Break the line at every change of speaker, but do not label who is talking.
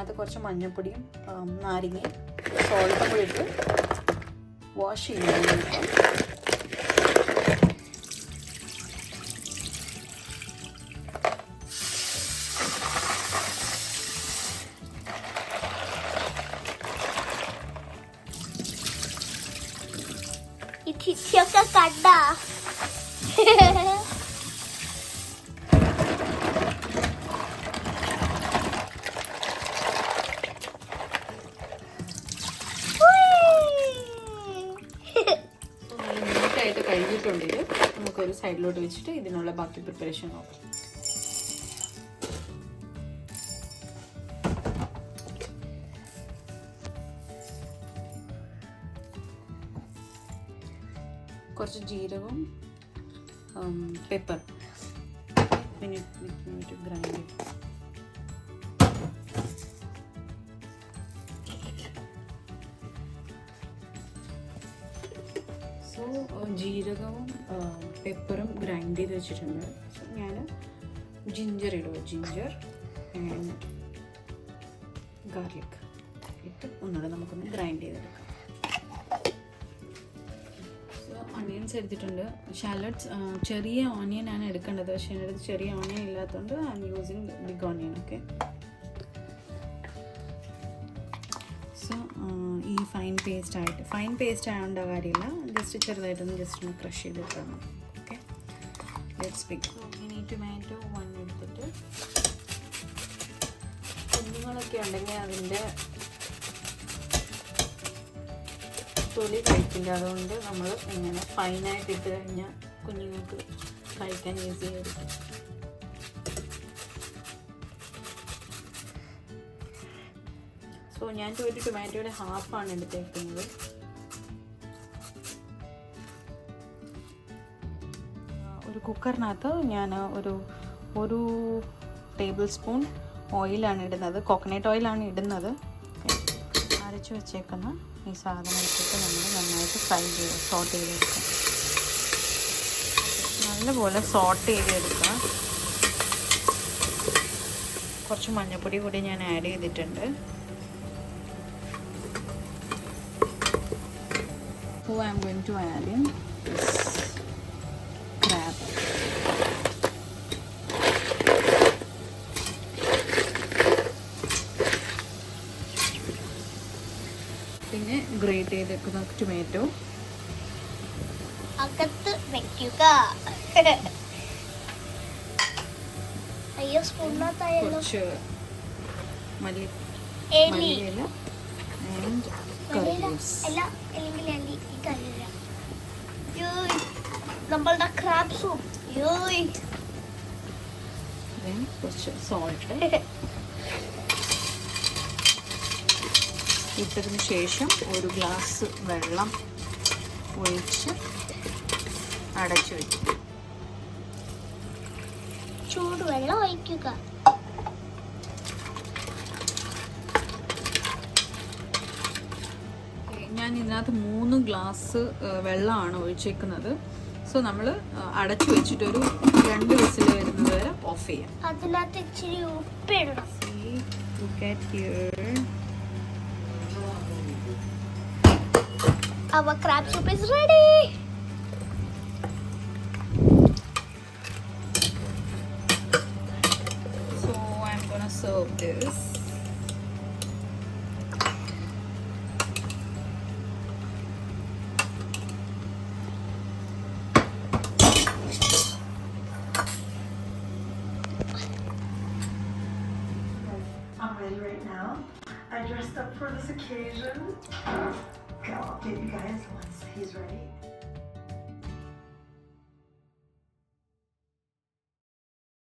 അതിനകത്ത് കുറച്ച് മഞ്ഞൾപ്പൊടിയും നാരങ്ങയും സോൾട്ടും കൂടി ഇട്ട് വാഷ് ചെയ്യുന്നത്.
ചിച്ചിയൊക്കെ കണ്ട
നീറ്റായിട്ട് കഴുകിയിട്ടുണ്ട്. ഇത് നമുക്കൊരു സൈഡിലോട്ട് വെച്ചിട്ട് ഇതിനുള്ള ബാക്കി പ്രിപ്പറേഷൻ നോക്കാം. കുറച്ച് ജീരകവും പെപ്പർ മിനിറ്റ് ഗ്രൈൻഡ് ചെയ്യും. സോ ജീരകവും പെപ്പറും ഗ്രൈൻഡ് ചെയ്ത് വെച്ചിട്ടുണ്ട്. സോ ഞാൻ ജിഞ്ചർ ഇടുക. ജിഞ്ചർ ആൻഡ് ഗാർലിക് ഇട്ട് ഒന്നുകൂടെ നമുക്കൊന്ന് ഗ്രൈൻഡ് ചെയ്തെടുക്കാം. ഓണിയൻസ് എടുത്തിട്ടുണ്ട്. ഷാലറ്റ്സ് ചെറിയ ഓണിയനാണ് എടുക്കേണ്ടത്. പക്ഷേ എൻ്റെ അടുത്ത് ചെറിയ ഓണിയൻ ഇല്ലാത്തതുകൊണ്ട് I am using big onion. Okay, so ഈ ഫൈൻ പേസ്റ്റ് ആവേണ്ട കാര്യമില്ല. ജസ്റ്റ് ചെറുതായിട്ടൊന്ന് ജസ്റ്റ് ഒന്ന് ക്രഷ് ചെയ്തിട്ടാണ്. Okay, let's begin. ഇനി ടൊമാറ്റോ 1 എടുത്തിട്ട് കുഞ്ഞുങ്ങളൊക്കെ ഉണ്ടെങ്കിൽ അതിൻ്റെ തൊലി കഴിക്കില്ല. അതുകൊണ്ട് നമ്മൾ ഇങ്ങനെ ഫൈനായിട്ട് ഇട്ട് കഴിഞ്ഞാൽ കുഞ്ഞുങ്ങൾക്ക് കഴിക്കാൻ ഈസി ആയിരിക്കും. സോ ഞാൻ ഒരു ടൊമാറ്റോയുടെ ഹാഫാണ് എടുത്തേക്കുന്നത്. ഒരു കുക്കറിനകത്ത് ഞാൻ ഒരു ടേബിൾ സ്പൂൺ ഓയിലാണ് ഇടുന്നത്. കോക്കനട്ട് ഓയിലാണ് ഇടുന്നത്. അരച്ച് വെച്ചേക്കുന്ന ഈ സാധനം ഇട്ടിട്ട് നമ്മൾ നന്നായിട്ട് സോട്ട് ചെയ്തെടുക്കാം. നല്ലപോലെ സോട്ട് ചെയ്തെടുക്കാം. കുറച്ച് മഞ്ഞൾപ്പൊടി കൂടി ഞാൻ ആഡ് ചെയ്തിട്ടുണ്ട്. So I am going to add in this crab. പിന്നെ ഗ്രേറ്റ് ചെയ്തേക്കുന്ന ടൊമാറ്റോ
അകത്ത് വെക്കുക. അയ്യോ, സ്പൂണിനകത്തായല്ലോ.
കുറച്ച് മല്ലിയില ആൻഡ്
നമ്മളുടെ ക്രാബ് സൂപ്പ്.
കുറച്ച് സോൾട്ട് ഇട്ടതിന് ശേഷം ഒരു ഗ്ലാസ് വെള്ളം ഒഴിച്ച് അടച്ചു വയ്ക്കും.
ചൂടുവെള്ളം ഒഴിക്കുക.
ഞാൻ ഇതിനകത്ത് 3 ഗ്ലാസ് വെള്ളമാണ് ഒഴിച്ചേക്കുന്നത്. സോ നമ്മൾ അടച്ചു വെച്ചിട്ടൊരു 2 വിസിൽ വരുന്നത് വരെ ഓഫ് ചെയ്യാം.
അതിനകത്ത് ഇച്ചിരി ഉപ്പിടണം. Our crab soup is ready.
So I'm gonna serve this.
I'm ready right now. I dressed up for this occasion. Okay, I'll update you guys once he's ready.